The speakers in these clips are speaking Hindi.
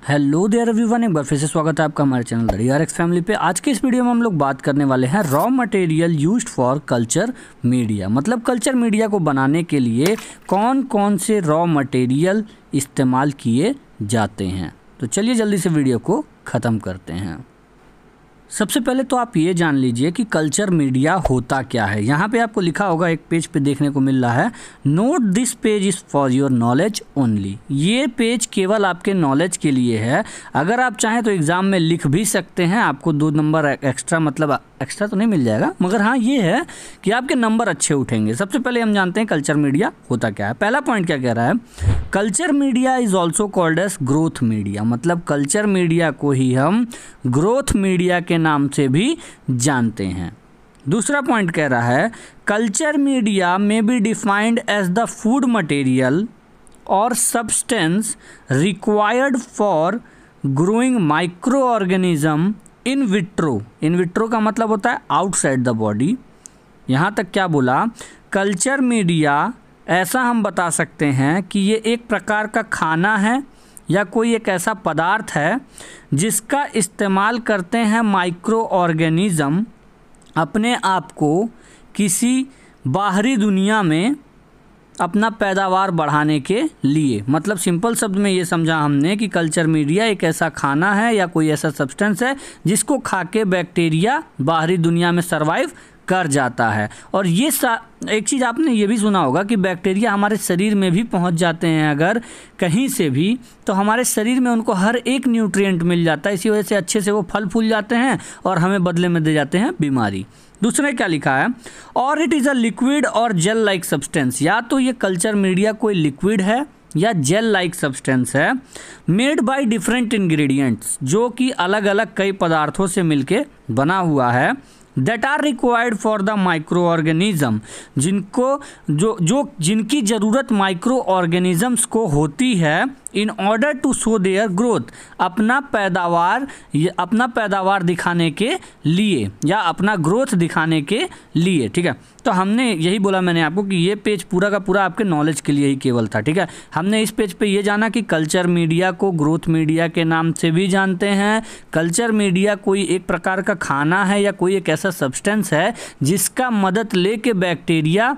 हेलो देयर एवरीवन, एक बार फिर से स्वागत है आपका हमारे चैनल DRX फैमिली पे। आज के इस वीडियो में हम लोग बात करने वाले हैं raw material used for culture media. मतलब कल्चर मीडिया को बनाने के लिए कौन कौन से रॉ मटेरियल इस्तेमाल किए जाते हैं। तो चलिए जल्दी से वीडियो को ख़त्म करते हैं। सबसे पहले तो आप ये जान लीजिए कि कल्चर मीडिया होता क्या है। यहाँ पे आपको लिखा होगा, एक पेज पे देखने को मिल रहा है, note this page is for your knowledge only. ये पेज केवल आपके नॉलेज के लिए है। अगर आप चाहें तो एग्ज़ाम में लिख भी सकते हैं, आपको 2 नंबर एक्स्ट्रा, मतलब एक्स्ट्रा तो नहीं मिल जाएगा, मगर हाँ ये है कि आपके नंबर अच्छे उठेंगे। सबसे पहले हम जानते हैं कल्चर मीडिया होता क्या है। पहला पॉइंट क्या कह रहा है, culture media is also called as growth media. मतलब कल्चर मीडिया को ही हम ग्रोथ मीडिया के नाम से भी जानते हैं। दूसरा पॉइंट कह रहा है, कल्चर मीडिया में be defined as the food material और substance required for growing microorganism in vitro. In vitro का मतलब होता है आउटसाइड द बॉडी। यहाँ तक क्या बोला, कल्चर मीडिया ऐसा हम बता सकते हैं कि ये एक प्रकार का खाना है या कोई एक ऐसा पदार्थ है जिसका इस्तेमाल करते हैं माइक्रो ऑर्गेनिज़म अपने आप को किसी बाहरी दुनिया में अपना पैदावार बढ़ाने के लिए। मतलब सिंपल शब्द में ये समझा हमने कि कल्चर मीडिया एक ऐसा खाना है या कोई ऐसा सब्सटेंस है जिसको खा के बैक्टीरिया बाहरी दुनिया में सर्वाइव कर जाता है। और ये एक चीज़ आपने ये भी सुना होगा कि बैक्टीरिया हमारे शरीर में भी पहुंच जाते हैं अगर कहीं से भी, तो हमारे शरीर में उनको हर एक न्यूट्रिएंट मिल जाता है। इसी वजह से अच्छे से वो फल फूल जाते हैं और हमें बदले में दे जाते हैं बीमारी। दूसरे क्या लिखा है, और इट इज़ अ लिक्विड और जेल लाइक सब्सटेंस। या तो ये कल्चर मीडिया कोई लिक्विड है या जेल लाइक सब्सटेंस है, मेड बाय डिफरेंट इंग्रेडिएंट्स, जो कि अलग अलग कई पदार्थों से मिलके बना हुआ है, that are required for the microorganism, जिनकी ज़रूरत माइक्रो ऑर्गेनिजम्स को होती है in order to show their growth, अपना पैदावार दिखाने के लिए या अपना ग्रोथ दिखाने के लिए। ठीक है, तो हमने यही बोला मैंने आपको कि ये पेज पूरा का पूरा आपके नॉलेज के लिए ही केवल था। ठीक है, हमने इस पेज पे ये जाना कि कल्चर मीडिया को ग्रोथ मीडिया के नाम से भी जानते हैं। कल्चर मीडिया कोई एक प्रकार का खाना है या कोई एक ऐसा सब्सटेंस है जिसका मदद लेके बैक्टीरिया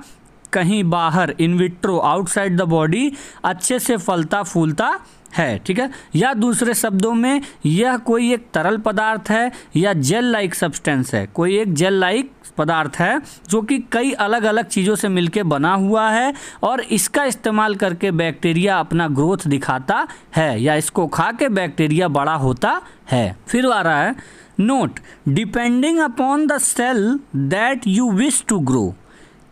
कहीं बाहर in vitro outside the body अच्छे से फलता फूलता है। ठीक है, या दूसरे शब्दों में यह कोई एक तरल पदार्थ है या जेल लाइक सब्सटेंस है, कोई एक जेल लाइक पदार्थ है जो कि कई अलग अलग चीज़ों से मिलके बना हुआ है और इसका इस्तेमाल करके बैक्टीरिया अपना ग्रोथ दिखाता है या इसको खा के बैक्टीरिया बड़ा होता है। फिर आ रहा है, note, depending upon the cell that you wish to grow.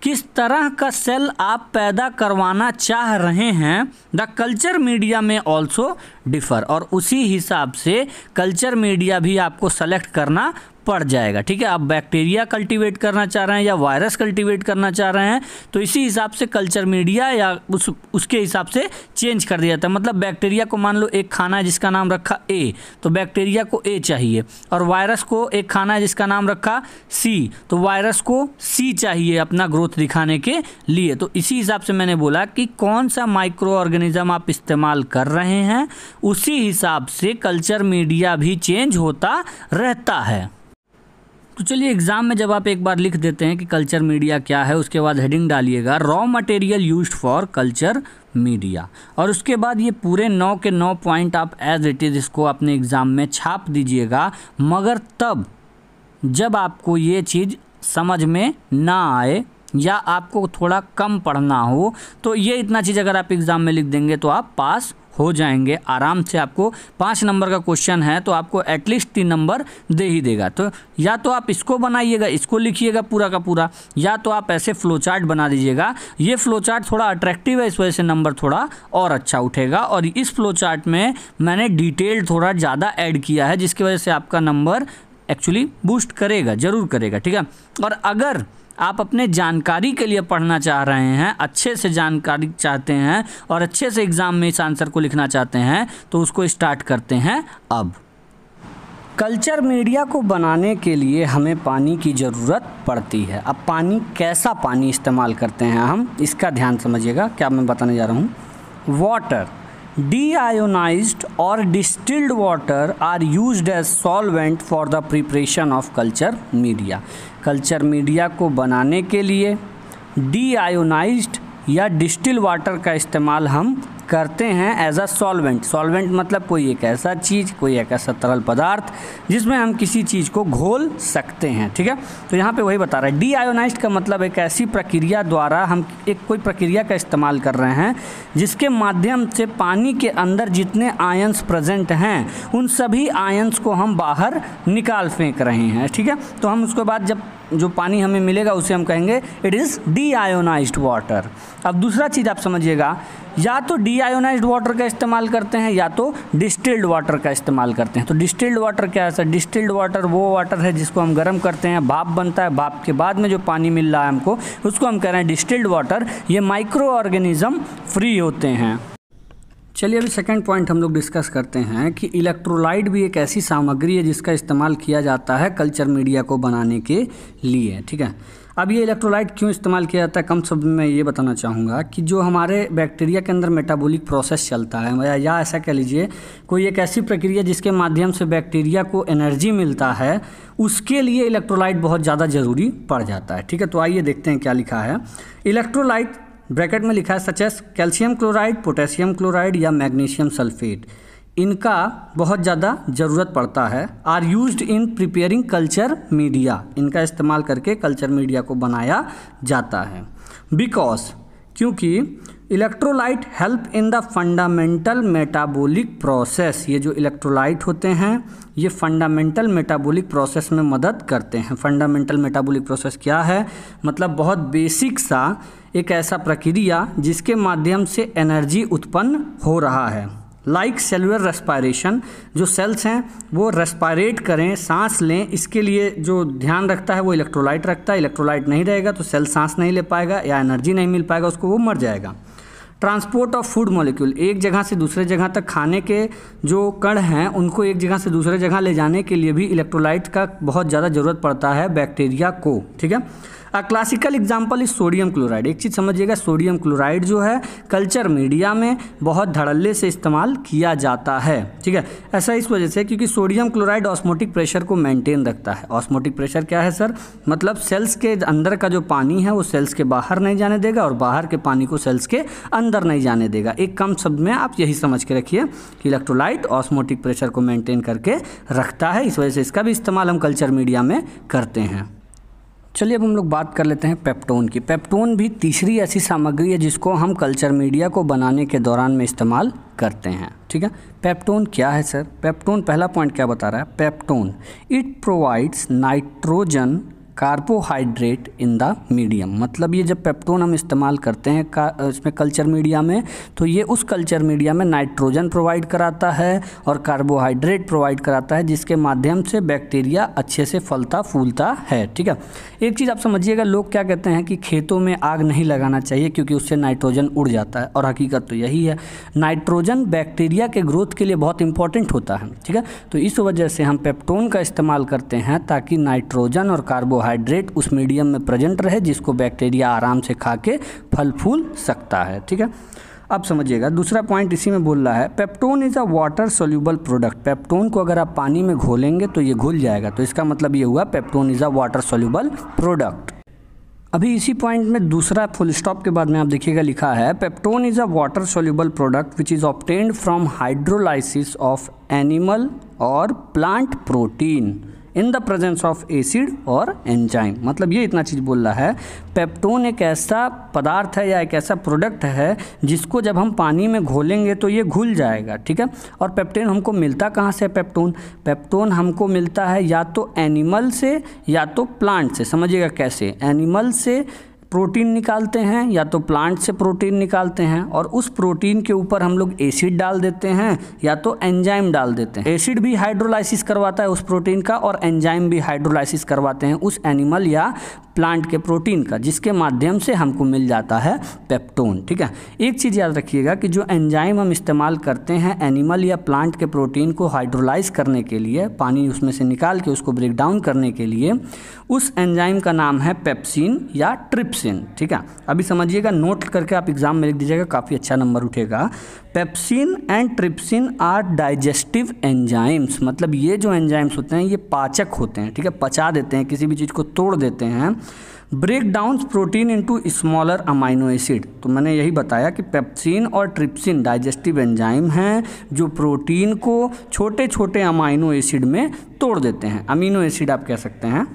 किस तरह का सेल आप पैदा करवाना चाह रहे हैं, द कल्चर मीडिया में ऑल्सो डिफर। और उसी हिसाब से कल्चर मीडिया भी आपको सेलेक्ट करना पड़ जाएगा। ठीक है, आप बैक्टीरिया कल्टीवेट करना चाह रहे हैं या वायरस कल्टीवेट करना चाह रहे हैं, तो इसी हिसाब से कल्चर मीडिया या उसके हिसाब से चेंज कर दिया जाता है। मतलब बैक्टीरिया को मान लो एक खाना है जिसका नाम रखा ए, तो बैक्टीरिया को ए चाहिए, और वायरस को एक खाना है जिसका नाम रखा सी, तो वायरस को सी चाहिए अपना ग्रोथ दिखाने के लिए। तो इसी हिसाब से मैंने बोला कि कौन सा माइक्रो ऑर्गेनिज्म आप इस्तेमाल कर रहे हैं, उसी हिसाब से कल्चर मीडिया भी चेंज होता रहता है। तो चलिए एग्जाम में जब आप एक बार लिख देते हैं कि कल्चर मीडिया क्या है, उसके बाद हेडिंग डालिएगा raw material used for culture media, और उसके बाद ये पूरे 9 के 9 पॉइंट आप एज इट इज़ इसको अपने एग्ज़ाम में छाप दीजिएगा। मगर तब जब आपको ये चीज़ समझ में ना आए या आपको थोड़ा कम पढ़ना हो, तो ये इतना चीज़ अगर आप एग्ज़ाम में लिख देंगे तो आप पास हो जाएंगे आराम से। आपको 5 नंबर का क्वेश्चन है तो आपको एटलीस्ट 3 नंबर दे ही देगा। तो या तो आप इसको बनाइएगा, इसको लिखिएगा पूरा का पूरा, या तो आप ऐसे फ्लो चार्ट बना दीजिएगा। ये फ्लो चार्ट थोड़ा अट्रैक्टिव है, इस वजह से नंबर थोड़ा और अच्छा उठेगा। और इस फ्लो चार्ट में मैंने डिटेल थोड़ा ज़्यादा ऐड किया है, जिसकी वजह से आपका नंबर एक्चुअली बूस्ट करेगा, ज़रूर करेगा। ठीक है, और अगर आप अपने जानकारी के लिए पढ़ना चाह रहे हैं, अच्छे से जानकारी चाहते हैं और अच्छे से एग्ज़ाम में इस आंसर को लिखना चाहते हैं, तो उसको स्टार्ट करते हैं अब। कल्चर मीडिया को बनाने के लिए हमें पानी की ज़रूरत पड़ती है। अब पानी, कैसा पानी इस्तेमाल करते हैं हम, इसका ध्यान समझिएगा क्या मैं बताने जा रहा हूँ। Water deionized or distilled water are used as solvent for the preparation of culture media। Culture media को बनाने के लिए deionized या डिस्टिल वाटर का इस्तेमाल हम करते हैं एज अ सॉल्वेंट। सॉल्वेंट मतलब कोई एक ऐसा चीज़, कोई एक ऐसा तरल पदार्थ जिसमें हम किसी चीज़ को घोल सकते हैं, ठीक है। तो यहाँ पे वही बता रहा है, डीआयोनाइज्ड का मतलब एक ऐसी प्रक्रिया द्वारा हम एक कोई प्रक्रिया का इस्तेमाल कर रहे हैं जिसके माध्यम से पानी के अंदर जितने आयंस प्रेजेंट हैं उन सभी आयंस को हम बाहर निकाल फेंक रहे हैं, ठीक है। तो हम उसके बाद जब जो पानी हमें मिलेगा उसे हम कहेंगे इट इज़ डीआयोनाइज्ड वाटर। अब दूसरा चीज़ आप समझिएगा, या तो डीआयोनाइज्ड वाटर का इस्तेमाल करते हैं या तो डिस्टिल्ड वाटर का इस्तेमाल करते हैं। तो डिस्टिल्ड वाटर क्या है सर? डिस्टिल्ड वाटर वो वाटर है जिसको हम गर्म करते हैं, भाप बनता है, भाप के बाद में जो पानी मिल रहा है हमको उसको हम कह रहे हैं डिस्टिल्ड वाटर। ये माइक्रो ऑर्गेनिज्म फ्री होते हैं। चलिए अभी सेकंड पॉइंट हम लोग डिस्कस करते हैं कि इलेक्ट्रोलाइट भी एक ऐसी सामग्री है जिसका इस्तेमाल किया जाता है कल्चर मीडिया को बनाने के लिए, ठीक है। अब ये इलेक्ट्रोलाइट क्यों इस्तेमाल किया जाता है, कम शब्द में ये बताना चाहूँगा कि जो हमारे बैक्टीरिया के अंदर मेटाबॉलिक प्रोसेस चलता है या ऐसा कह लीजिए कोई एक ऐसी प्रक्रिया जिसके माध्यम से बैक्टीरिया को एनर्जी मिलता है, उसके लिए इलेक्ट्रोलाइट बहुत ज़्यादा ज़रूरी पड़ जाता है, ठीक है। तो आइए देखते हैं क्या लिखा है। इलेक्ट्रोलाइट ब्रैकेट में लिखा है such as calcium chloride, potassium chloride या मैग्नीशियम सल्फेट, इनका बहुत ज़्यादा ज़रूरत पड़ता है। Are used in preparing culture media, इनका इस्तेमाल करके कल्चर मीडिया को बनाया जाता है। बिकॉज क्योंकि electrolyte help in the fundamental metabolic process, ये जो इलेक्ट्रोलाइट होते हैं ये फंडामेंटल मेटाबॉलिक प्रोसेस में मदद करते हैं। फंडामेंटल मेटाबॉलिक प्रोसेस क्या है? मतलब बहुत बेसिक सा एक ऐसा प्रक्रिया जिसके माध्यम से एनर्जी उत्पन्न हो रहा है। लाइक सेलुलर रेस्पायरेशन, जो सेल्स हैं वो रेस्पायरेट करें, सांस लें, इसके लिए जो ध्यान रखता है वो इलेक्ट्रोलाइट रखता है। इलेक्ट्रोलाइट नहीं रहेगा तो सेल सांस नहीं ले पाएगा या एनर्जी नहीं मिल पाएगा उसको, वो मर जाएगा। ट्रांसपोर्ट ऑफ फूड मॉलिक्यूल, एक जगह से दूसरे जगह तक खाने के जो कण हैं उनको एक जगह से दूसरे जगह ले जाने के लिए भी इलेक्ट्रोलाइट का बहुत ज़्यादा ज़रूरत पड़ता है बैक्टीरिया को, ठीक है। A classical example is sodium chloride. एक चीज़ समझिएगा, सोडियम क्लोराइड जो है कल्चर मीडिया में बहुत धड़ल्ले से इस्तेमाल किया जाता है, ठीक है। ऐसा इस वजह से क्योंकि सोडियम क्लोराइड ऑस्मोटिक प्रेशर को मेंटेन रखता है। ऑस्मोटिक प्रेशर क्या है सर? मतलब सेल्स के अंदर का जो पानी है वो सेल्स के बाहर नहीं जाने देगा और बाहर के पानी को सेल्स के अंदर नहीं जाने देगा। एक कम शब्द में आप यही समझ के रखिए कि इलेक्ट्रोलाइट ऑस्मोटिक प्रेशर को मेंटेन करके रखता है, इस वजह से इसका भी इस्तेमाल हम कल्चर मीडिया में करते हैं। चलिए अब हम लोग बात कर लेते हैं पेप्टोन की। पेप्टोन भी तीसरी ऐसी सामग्री है जिसको हम कल्चर मीडिया को बनाने के दौरान में इस्तेमाल करते हैं, ठीक है। पेप्टोन क्या है सर? पेप्टोन पहला पॉइंट क्या बता रहा है? Peptone it provides nitrogen carbohydrate in the medium. मतलब ये जब पेप्टोन हम इस्तेमाल करते हैं इसमें कल्चर मीडिया में, तो ये उस कल्चर मीडिया में नाइट्रोजन प्रोवाइड कराता है और कार्बोहाइड्रेट प्रोवाइड कराता है जिसके माध्यम से बैक्टीरिया अच्छे से फलता फूलता है, ठीक है। एक चीज़ आप समझिएगा, लोग क्या कहते हैं कि खेतों में आग नहीं लगाना चाहिए क्योंकि उससे नाइट्रोजन उड़ जाता है, और हकीकत तो यही है। नाइट्रोजन बैक्टीरिया के ग्रोथ के लिए बहुत इंपॉर्टेंट होता है, ठीक है। तो इस वजह से हम पेप्टोन का इस्तेमाल करते हैं ताकि नाइट्रोजन और कार्बोहाइड्रेट उस मीडियम में प्रेजेंट रहे जिसको बैक्टीरिया आराम से खा के फल फूल सकता है, ठीक है। अब समझिएगा दूसरा पॉइंट इसी में बोल रहा है, peptone is a water soluble product. Peptone को अगर आप पानी में घोलेंगे तो ये घुल जाएगा, तो इसका मतलब ये हुआ peptone is a water soluble product. अभी इसी पॉइंट में दूसरा फुल स्टॉप के बाद में आप देखिएगा लिखा है, peptone is a water soluble product which is obtained from hydrolysis of animal और plant protein in the presence of acid और एंजाइम। मतलब ये इतना चीज़ बोल रहा है, पेप्टोन एक ऐसा पदार्थ है या एक ऐसा प्रोडक्ट है जिसको जब हम पानी में घोलेंगे तो ये घुल जाएगा, ठीक है। और पेप्टोन हमको मिलता कहाँ से? पेप्टोन हमको मिलता है या तो एनिमल से या तो प्लांट से। समझिएगा कैसे? एनिमल से प्रोटीन निकालते हैं या तो प्लांट से प्रोटीन निकालते हैं, और उस प्रोटीन के ऊपर हम लोग एसिड डाल देते हैं या तो एंजाइम डाल देते हैं। एसिड भी हाइड्रोलाइसिस करवाता है उस प्रोटीन का और एंजाइम भी हाइड्रोलाइसिस करवाते हैं उस एनिमल या प्लांट के प्रोटीन का, जिसके माध्यम से हमको मिल जाता है पेप्टोन, ठीक है। एक चीज़ याद रखिएगा कि जो एंजाइम हम इस्तेमाल करते हैं एनिमल या प्लांट के प्रोटीन को हाइड्रोलाइज करने के लिए, पानी उसमें से निकाल के उसको ब्रेक डाउन करने के लिए, उस एंजाइम का नाम है पेप्सिन या ट्रिप्सिन। पेप्सिन, ठीक है। अभी समझिएगा, नोट करके आप एग्जाम में लिख दीजिएगा, काफ़ी अच्छा नंबर उठेगा। Pepsin and trypsin are digestive enzymes, मतलब ये जो एंजाइम्स होते हैं ये पाचक होते हैं, ठीक है, पचा देते हैं, किसी भी चीज़ को तोड़ देते हैं। Break down protein into smaller amino acid, तो मैंने यही बताया कि पेप्सिन और ट्रिप्सिन डाइजेस्टिव एंजाइम हैं जो प्रोटीन को छोटे छोटे अमाइनो एसिड में तोड़ देते हैं, अमीनो एसिड आप कह सकते हैं।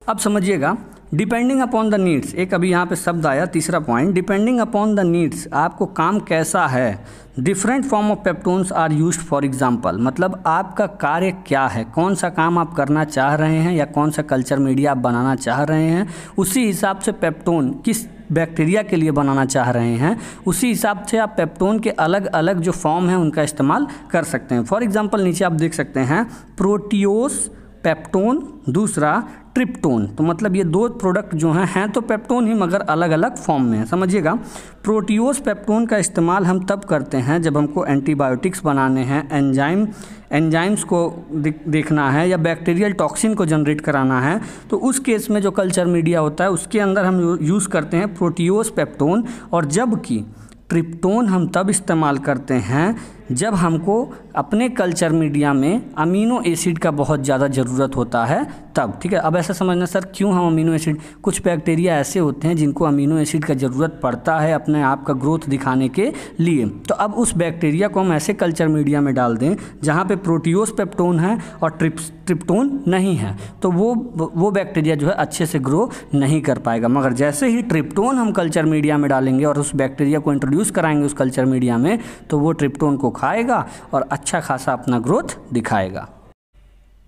अब समझिएगा, डिपेंडिंग अपॉन द नीड्स, एक अभी यहाँ पे शब्द आया, तीसरा point, depending upon the needs, आपको काम कैसा है, different form of peptones are used for example, मतलब आपका कार्य क्या है, कौन सा काम आप करना चाह रहे हैं या कौन सा कल्चर मीडिया आप बनाना चाह रहे हैं, उसी हिसाब से पेप्टोन किस बैक्टीरिया के लिए बनाना चाह रहे हैं, उसी हिसाब से आप पेप्टोन के अलग अलग जो फॉर्म हैं उनका इस्तेमाल कर सकते हैं। फॉर एग्जांपल नीचे आप देख सकते हैं प्रोटियोस पेप्टोन, दूसरा ट्रिप्टोन, तो मतलब ये दो प्रोडक्ट जो हैं तो पेप्टोन ही मगर अलग अलग फॉर्म में है। समझिएगा, प्रोटियोस पेप्टोन का इस्तेमाल हम तब करते हैं जब हमको एंटीबायोटिक्स बनाने हैं, एंजाइम्स को देखना है या बैक्टीरियल टॉक्सिन को जनरेट कराना है, तो उस केस में जो कल्चर मीडिया होता है उसके अंदर हम यूज़ करते हैं प्रोटियोस पेप्टोन। और जबकि ट्रिप्टोन हम तब इस्तेमाल करते हैं जब हमको अपने कल्चर मीडिया में अमीनो एसिड का बहुत ज़्यादा ज़रूरत होता है तब, ठीक है। अब ऐसा समझना सर क्यों हम अमीनो एसिड, कुछ बैक्टीरिया ऐसे होते हैं जिनको अमीनो एसिड का ज़रूरत पड़ता है अपने आप का ग्रोथ दिखाने के लिए, तो अब उस बैक्टीरिया को हम ऐसे कल्चर मीडिया में डाल दें जहाँ पे प्रोटियोस पेप्टोन है और ट्रिप्टोन नहीं है, तो वो बैक्टीरिया जो है अच्छे से ग्रो नहीं कर पाएगा। मगर जैसे ही ट्रिप्टोन हम कल्चर मीडिया में डालेंगे और उस बैक्टीरिया को इंट्रोड्यूस कराएंगे उस कल्चर मीडिया में, तो वो ट्रिप्टोन को खाएगा और अच्छा खासा अपना ग्रोथ दिखाएगा।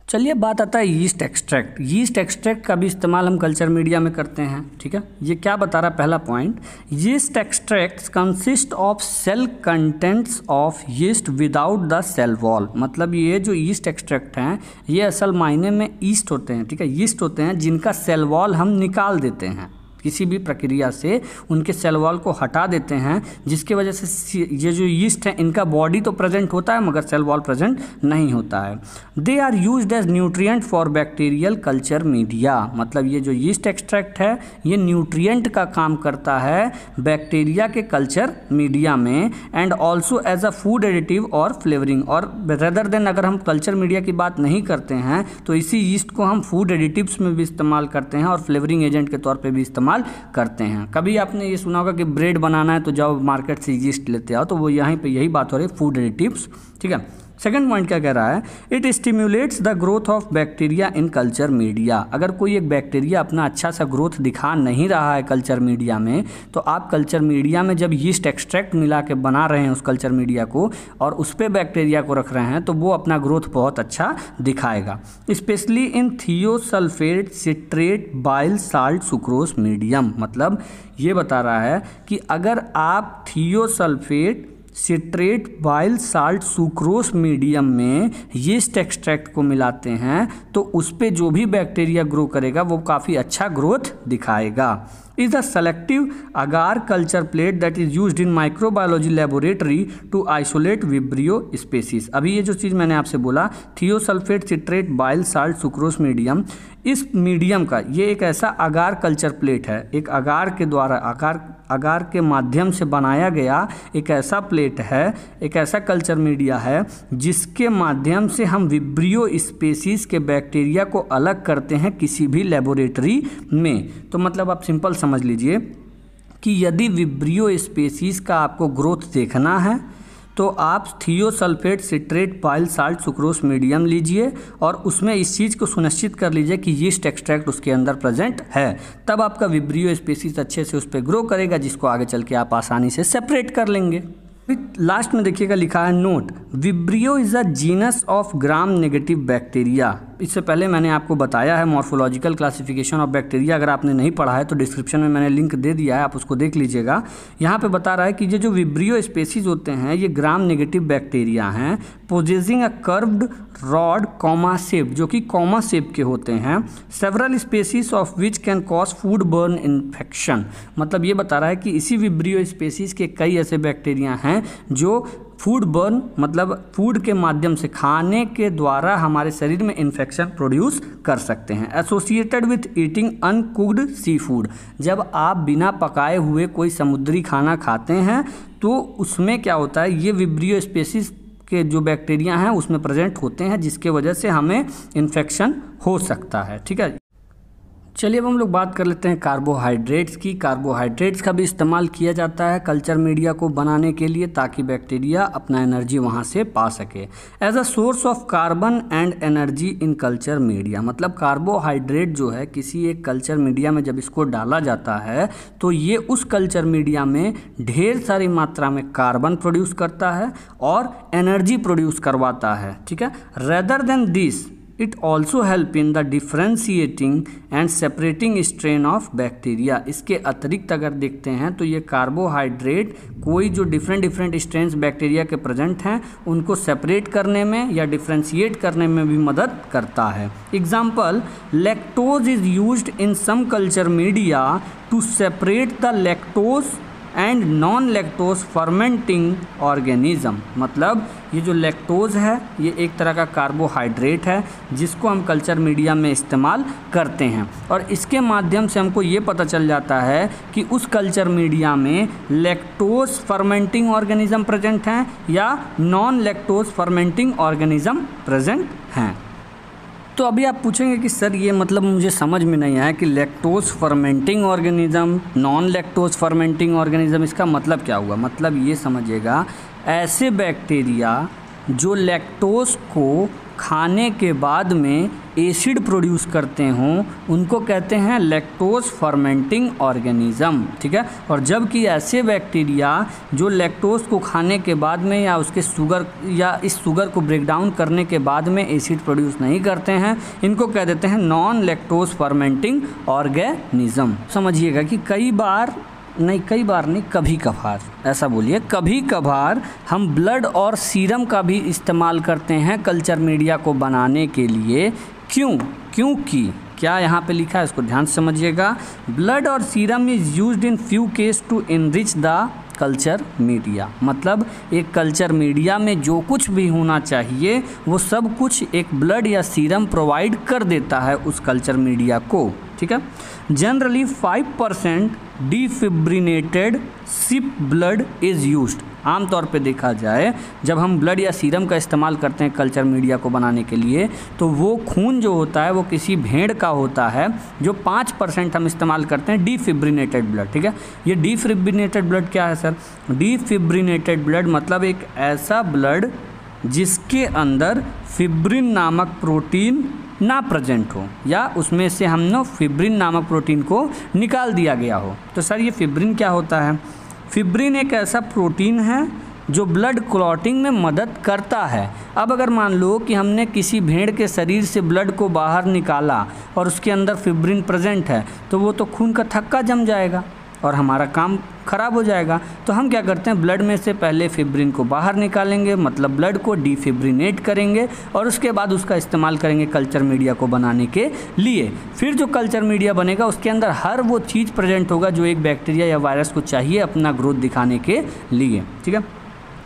चलिए बात आता है यीस्ट एक्सट्रैक्ट। यीस्ट एक्सट्रैक्ट का भी इस्तेमाल हम कल्चर मीडिया में करते हैं, ठीक है। ये क्या बता रहा है, पहला point, yeast extracts consist of cell contents of yeast without the cell wall, मतलब ये जो यीस्ट एक्सट्रैक्ट हैं ये असल मायने में यीस्ट होते हैं, ठीक है, यीस्ट होते हैं जिनका सेल वॉल हम निकाल देते हैं, किसी भी प्रक्रिया से उनके सेल वॉल को हटा देते हैं, जिसकी वजह से ये जो यीस्ट है इनका बॉडी तो प्रेजेंट होता है मगर सेल वॉल प्रेजेंट नहीं होता है। They are used as nutrient for bacterial culture media, मतलब ये जो यीस्ट एक्सट्रैक्ट है ये न्यूट्रिएंट का काम करता है बैक्टीरिया के कल्चर मीडिया में, and also as a food additive और फ्लेवरिंग, और रेदर देन अगर हम कल्चर मीडिया की बात नहीं करते हैं तो इसी यीस्ट को हम फूड एडिटिव्स में भी इस्तेमाल करते हैं और फ्लेवरिंग एजेंट के तौर पर भी इस्तेमाल करते हैं। कभी आपने ये सुना होगा कि ब्रेड बनाना है तो जाओ मार्केट से यीस्ट लेते आओ, तो वो यहीं पे यही बात हो रही है, फूड एडिटिव्स, ठीक है। सेकंड पॉइंट क्या कह रहा है, it stimulates the growth of bacteria in culture media. अगर कोई एक बैक्टीरिया अपना अच्छा सा ग्रोथ दिखा नहीं रहा है कल्चर मीडिया में, तो आप कल्चर मीडिया में जब यीस्ट एक्सट्रैक्ट मिला के बना रहे हैं उस कल्चर मीडिया को और उस पर बैक्टीरिया को रख रहे हैं तो वो अपना ग्रोथ बहुत अच्छा दिखाएगा। Specially in thiosulphate citrate bile salt sucrose medium, मतलब ये बता रहा है कि अगर आप thiosulphate citrate bile salt sucrose medium में यीस्ट एक्सट्रैक्ट को मिलाते हैं तो उस पे जो भी बैक्टीरिया ग्रो करेगा वो काफ़ी अच्छा ग्रोथ दिखाएगा। is a selective agar culture plate that is used in microbiology laboratory to isolate vibrio species। अभी ये जो चीज़ मैंने आपसे बोला thiosulphate citrate bile salt sucrose medium, इस मीडियम का ये एक ऐसा अगार कल्चर प्लेट है, एक अगार के द्वारा अगार के माध्यम से बनाया गया एक ऐसा प्लेट है, एक ऐसा कल्चर मीडिया है जिसके माध्यम से हम विब्रियो स्पेसीज के बैक्टीरिया को अलग करते हैं किसी भी लेबोरेटरी में। तो मतलब आप सिंपल समझ लीजिए कि यदि विब्रियो स्पेसीज का आपको ग्रोथ देखना है तो आप thiosulphate citrate bile salt sucrose medium लीजिए और उसमें इस चीज़ को सुनिश्चित कर लीजिए कि यीस्ट एक्सट्रैक्ट उसके अंदर प्रेजेंट है, तब आपका विब्रियो स्पेसीज अच्छे से उस पर ग्रो करेगा जिसको आगे चल के आप आसानी से सेपरेट कर लेंगे। लास्ट में देखिएगा लिखा है note, vibrio is a genus of gram negative bacteria. इससे पहले मैंने आपको बताया है मॉर्फोलॉजिकल क्लासिफिकेशन ऑफ बैक्टीरिया, अगर आपने नहीं पढ़ा है तो डिस्क्रिप्शन में मैंने लिंक दे दिया है, आप उसको देख लीजिएगा। यहाँ पे बता रहा है कि ये जो विब्रियो स्पेसीज होते हैं ये ग्राम नेगेटिव बैक्टीरिया हैं, possessing a curved rod comma shape, जो कि कॉमा शेप के होते हैं, several species of which can cause food burn infection. मतलब ये बता रहा है कि इसी विब्रियो स्पेसीज के कई ऐसे बैक्टीरिया हैं जो फूड बर्न मतलब फूड के माध्यम से, खाने के द्वारा हमारे शरीर में इन्फेक्शन प्रोड्यूस कर सकते हैं। Associated with eating uncooked seafood, जब आप बिना पकाए हुए कोई समुद्री खाना खाते हैं तो उसमें क्या होता है, ये विब्रियो स्पीशीज के जो बैक्टीरिया हैं उसमें प्रेजेंट होते हैं, जिसके वजह से हमें इन्फेक्शन हो सकता है। ठीक है, चलिए अब हम लोग बात कर लेते हैं कार्बोहाइड्रेट्स की। कार्बोहाइड्रेट्स का भी इस्तेमाल किया जाता है कल्चर मीडिया को बनाने के लिए, ताकि बैक्टीरिया अपना एनर्जी वहाँ से पा सके। As a source of carbon and energy in culture media, मतलब कार्बोहाइड्रेट जो है किसी एक कल्चर मीडिया में जब इसको डाला जाता है तो ये उस कल्चर मीडिया में ढेर सारी मात्रा में कार्बन प्रोड्यूस करता है और एनर्जी प्रोड्यूस करवाता है। ठीक है, rather than this it also help in the differentiating and separating strain of bacteria. इसके अतिरिक्त अगर देखते हैं तो ये कार्बोहाइड्रेट कोई जो डिफरेंट स्ट्रेन्स बैक्टीरिया के प्रेजेंट हैं उनको सेपरेट करने में या डिफ्रेंशिएट करने में भी मदद करता है। Example, lactose is used in some culture media to separate the lactose and non lactose fermenting organism, मतलब ये जो लैक्टोज है ये एक तरह का कार्बोहाइड्रेट है जिसको हम कल्चर मीडिया में इस्तेमाल करते हैं, और इसके माध्यम से हमको ये पता चल जाता है कि उस कल्चर मीडिया में लैक्टोज फर्मेंटिंग ऑर्गेनिज्म प्रेजेंट हैं या non lactose fermenting organism present हैं। तो अभी आप पूछेंगे कि सर ये मतलब मुझे समझ में नहीं आया कि lactose fermenting organism, non lactose fermenting organism, इसका मतलब क्या हुआ। मतलब ये समझिएगा, ऐसे बैक्टीरिया जो लैक्टोज को खाने के बाद में एसिड प्रोड्यूस करते हों उनको कहते हैं लैक्टोज फर्मेंटिंग ऑर्गेनिज्म। ठीक है, और जबकि ऐसे बैक्टीरिया जो लैक्टोज को खाने के बाद में या उसके शुगर या इस शुगर को ब्रेक डाउन करने के बाद में एसिड प्रोड्यूस नहीं करते हैं, इनको कह देते हैं नॉन लैक्टोज फर्मेंटिंग ऑर्गेनिज्म। समझिएगा कि कई बार नहीं, कभी कभार, ऐसा बोलिए, कभी कभार हम ब्लड और सीरम का भी इस्तेमाल करते हैं कल्चर मीडिया को बनाने के लिए। क्योंकि क्या यहाँ पे लिखा है, इसको ध्यान से समझिएगा। ब्लड और serum is used in few case to enrich the culture media, मतलब एक कल्चर मीडिया में जो कुछ भी होना चाहिए वो सब कुछ एक ब्लड या सीरम प्रोवाइड कर देता है उस कल्चर मीडिया को। ठीक है, generally 5% defibrinated sheep blood is used. आमतौर पे देखा जाए जब हम ब्लड या सीरम का इस्तेमाल करते हैं कल्चर मीडिया को बनाने के लिए तो वो खून जो होता है वो किसी भेड़ का होता है, जो 5% हम इस्तेमाल करते हैं डिफिब्रिनेटेड ब्लड। ठीक है, ये डिफिब्रिनेटेड ब्लड क्या है सर? डिफिब्रिनेटेड ब्लड मतलब एक ऐसा ब्लड जिसके अंदर फिब्रिन नामक प्रोटीन ना प्रेजेंट हो या उसमें से हमने फिब्रिन नामक प्रोटीन को निकाल दिया गया हो। तो सर ये फिब्रिन क्या होता है? फिब्रिन एक ऐसा प्रोटीन है जो ब्लड क्लॉटिंग में मदद करता है। अब अगर मान लो कि हमने किसी भेड़ के शरीर से ब्लड को बाहर निकाला और उसके अंदर फिब्रिन प्रेजेंट है तो वो तो खून का थक्का जम जाएगा और हमारा काम ख़राब हो जाएगा। तो हम क्या करते हैं, ब्लड में से पहले फिब्रिन को बाहर निकालेंगे, मतलब ब्लड को डिफिब्रिनेट करेंगे और उसके बाद उसका इस्तेमाल करेंगे कल्चर मीडिया को बनाने के लिए। फिर जो कल्चर मीडिया बनेगा उसके अंदर हर वो चीज़ प्रेजेंट होगा जो एक बैक्टीरिया या वायरस को चाहिए अपना ग्रोथ दिखाने के लिए। ठीक है,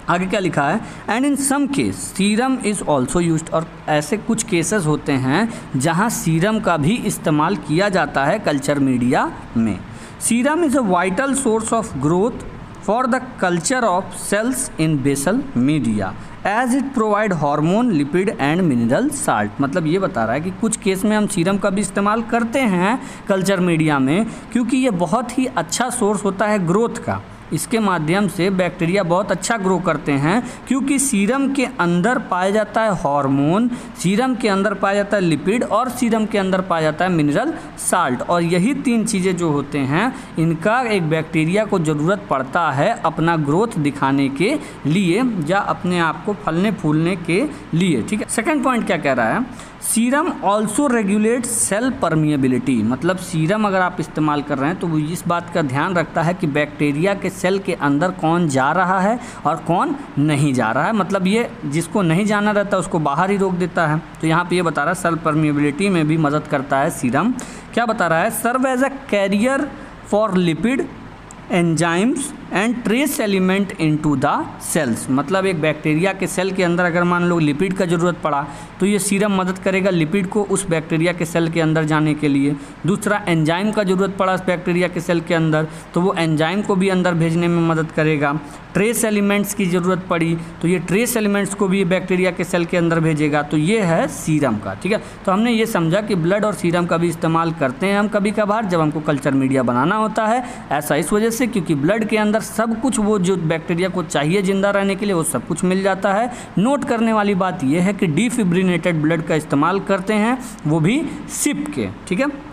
आगे क्या लिखा है, and in some case serum is also used, और ऐसे कुछ केसेस होते हैं जहाँ सीरम का भी इस्तेमाल किया जाता है कल्चर मीडिया में। Serum is a vital source of growth for the culture of cells in basal media as it provide hormone, lipid and mineral salt। मतलब ये बता रहा है कि कुछ केस में हम सीरम का भी इस्तेमाल करते हैं कल्चर मीडिया में क्योंकि ये बहुत ही अच्छा सोर्स होता है ग्रोथ का। इसके माध्यम से बैक्टीरिया बहुत अच्छा ग्रो करते हैं क्योंकि सीरम के अंदर पाया जाता है हार्मोन, सीरम के अंदर पाया जाता है लिपिड और सीरम के अंदर पाया जाता है मिनरल साल्ट। और यही तीन चीज़ें जो होते हैं इनका एक बैक्टीरिया को ज़रूरत पड़ता है अपना ग्रोथ दिखाने के लिए या अपने आप को फलने फूलने के लिए। ठीक है, सेकेंड पॉइंट क्या कह रहा है, serum also regulate cell permeability. मतलब सीरम अगर आप इस्तेमाल कर रहे हैं तो वो इस बात का ध्यान रखता है कि बैक्टीरिया के सेल के अंदर कौन जा रहा है और कौन नहीं जा रहा है। मतलब ये जिसको नहीं जाना रहता उसको बाहर ही रोक देता है। तो यहाँ पे ये बता रहा है सेल परमिएबिलिटी में भी मदद करता है सीरम। क्या बता रहा है, serve as a carrier for lipid enzymes and trace element into the cells. मतलब एक बैक्टीरिया के सेल के अंदर अगर मान लो लिपिड का ज़रूरत पड़ा तो ये सीरम मदद करेगा लिपिड को उस बैक्टीरिया के सेल के अंदर जाने के लिए। दूसरा, एंजाइम का ज़रूरत पड़ा उस बैक्टीरिया के सेल के अंदर तो वो एंजाइम को भी अंदर भेजने में मदद करेगा। ट्रेस एलिमेंट्स की ज़रूरत पड़ी तो ये ट्रेस एलिमेंट्स को भी बैक्टीरिया के सेल के अंदर भेजेगा। तो ये है सीरम का, ठीक है। तो हमने ये समझा कि ब्लड और सीरम का भी इस्तेमाल करते हैं हम कभी कभार जब हमको कल्चर मीडिया बनाना होता है। ऐसा इस वजह से क्योंकि ब्लड के अंदर सब कुछ वो जो बैक्टीरिया को चाहिए जिंदा रहने के लिए वो सब कुछ मिल जाता है। नोट करने वाली बात यह है कि डिफिब्रिनेटेड ब्लड का इस्तेमाल करते हैं, वो भी सिप के, ठीक है।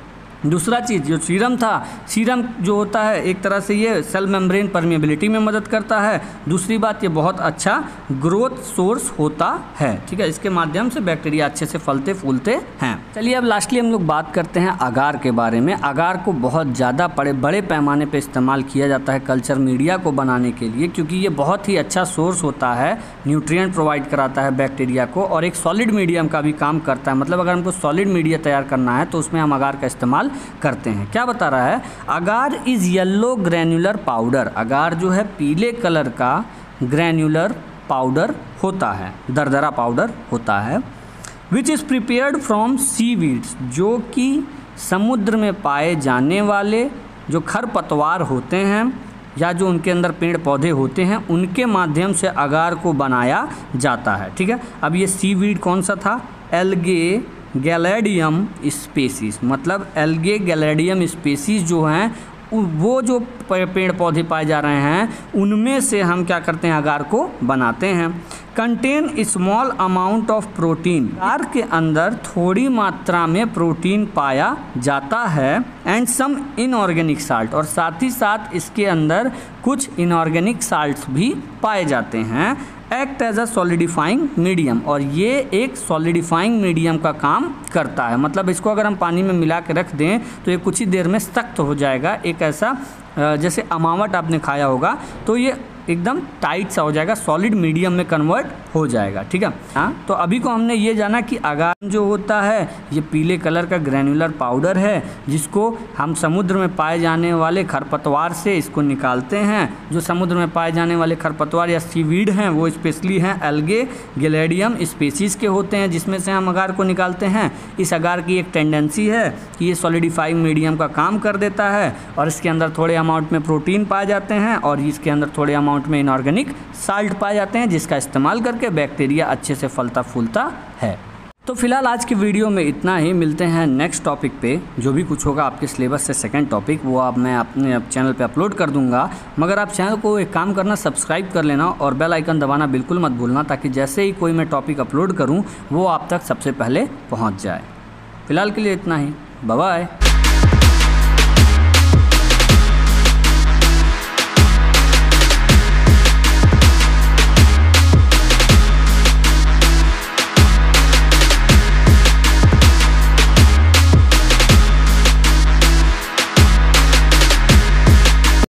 दूसरा चीज़ जो सीरम था, सीरम जो होता है एक तरह से ये सेल मेम्ब्रेन परमेबिलिटी में मदद करता है। दूसरी बात ये बहुत अच्छा ग्रोथ सोर्स होता है, ठीक है। इसके माध्यम से बैक्टीरिया अच्छे से फलते फूलते हैं। चलिए अब लास्टली हम लोग बात करते हैं अगार के बारे में। अगार को बहुत ज़्यादा बड़े पैमाने पर इस्तेमाल किया जाता है कल्चर मीडिया को बनाने के लिए, क्योंकि ये बहुत ही अच्छा सोर्स होता है, न्यूट्रिएंट प्रोवाइड कराता है बैक्टीरिया को और एक सॉलिड मीडियम का भी काम करता है। मतलब अगर हमको सॉलिड मीडिया तैयार करना है तो उसमें हम अगार का इस्तेमाल करते हैं। क्या बता रहा है, अगार इज येलो ग्रैन्युलर पाउडर। अगार जो है पीले कलर का ग्रैन्युलर पाउडर होता है, दरदरा पाउडर होता है। Which is prepared from seaweeds, जो कि समुद्र में पाए जाने वाले जो खरपतवार होते हैं या जो उनके अंदर पेड़ पौधे होते हैं उनके माध्यम से अगार को बनाया जाता है, ठीक है। अब ये सीवीड कौन सा था, एल्गे गैलेडियम स्पीसीज। मतलब एल्गे गैलेडियम स्पीसीज जो हैं वो जो पेड़ पौधे पाए जा रहे हैं उनमें से हम क्या करते हैं, अगार को बनाते हैं। Contain small amount of protein, agar के अंदर थोड़ी मात्रा में प्रोटीन पाया जाता है। एंड सम इनऑर्गेनिक साल्ट, और साथ ही साथ इसके अंदर कुछ इनऑर्गेनिक साल्ट्स भी पाए जाते हैं। Act as a solidifying medium, और ये एक सॉलिडिफाइंग मीडियम का काम करता है। मतलब इसको अगर हम पानी में मिला के रख दें तो ये कुछ ही देर में सख्त हो जाएगा। एक ऐसा जैसे अमावट आपने खाया होगा तो ये एकदम टाइट सा हो जाएगा, सॉलिड मीडियम में कन्वर्ट हो जाएगा, ठीक है। हाँ, तो अभी को हमने ये जाना कि अगार जो होता है ये पीले कलर का ग्रैन्युलर पाउडर है जिसको हम समुद्र में पाए जाने वाले खरपतवार से इसको निकालते हैं। जो समुद्र में पाए जाने वाले खरपतवार या सीवीड हैं वो स्पेशली हैं एल्गे गैलेडियम स्पीसीज के होते हैं जिसमें से हम अगार को निकालते हैं। इस अगार की एक टेंडेंसी है कि ये सॉलिडिफाइंग मीडियम का काम कर देता है और इसके अंदर थोड़े अमाउंट में प्रोटीन पाए जाते हैं और इसके अंदर थोड़े अमाउंट में इनऑर्गेनिक साल्ट पाए जाते हैं जिसका इस्तेमाल करके बैक्टीरिया अच्छे से फलता फूलता है। तो फिलहाल आज की वीडियो में इतना ही। मिलते हैं नेक्स्ट टॉपिक पे। जो भी कुछ होगा आपके सिलेबस से सेकंड टॉपिक वो अब मैं अपने चैनल पे अपलोड कर दूंगा। मगर आप चैनल को एक काम करना, सब्सक्राइब कर लेना और बेल आइकन दबाना बिल्कुल मत भूलना ताकि जैसे ही कोई मैं टॉपिक अपलोड करूँ वो आप तक सबसे पहले पहुँच जाए। फिलहाल के लिए इतना ही। Bye bye.